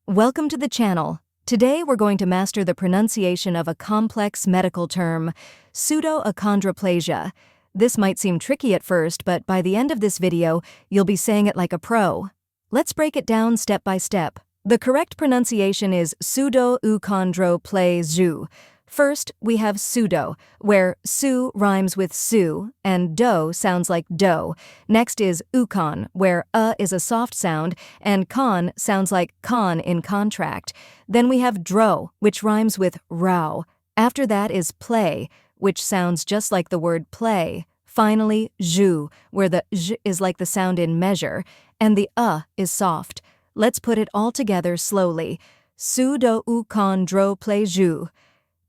Welcome to the channel. Today we're going to master the pronunciation of a complex medical term, pseudoachondroplasia. This might seem tricky at first, but by the end of this video, you'll be saying it like a pro. Let's break it down step by step. The correct pronunciation is pseudoachondroplasia. First, we have pseudo, where su rhymes with su and do sounds like do. Next is uchon, where is a soft sound and con sounds like con in contract. Then we have dro, which rhymes with rao. After that is play, which sounds just like the word play. Finally, zhu, where the zh is like the sound in measure, and the is soft. Let's put it all together slowly. Pseudoachondroplasia.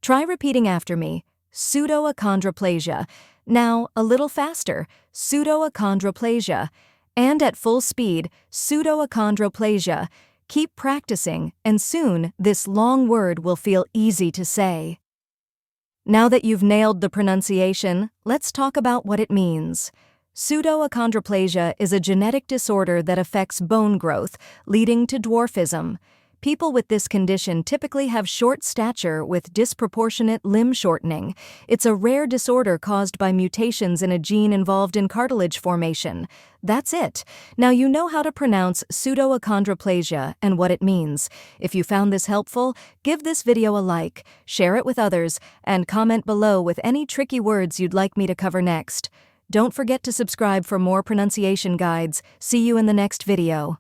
Try repeating after me. Pseudoachondroplasia. Now, a little faster. Pseudoachondroplasia. And at full speed, pseudoachondroplasia. Keep practicing, and soon this long word will feel easy to say. Now that you've nailed the pronunciation, let's talk about what it means. Pseudoachondroplasia is a genetic disorder that affects bone growth, leading to dwarfism. People with this condition typically have short stature with disproportionate limb shortening. It's a rare disorder caused by mutations in a gene involved in cartilage formation. That's it. Now you know how to pronounce pseudoachondroplasia and what it means. If you found this helpful, give this video a like, share it with others, and comment below with any tricky words you'd like me to cover next. Don't forget to subscribe for more pronunciation guides. See you in the next video.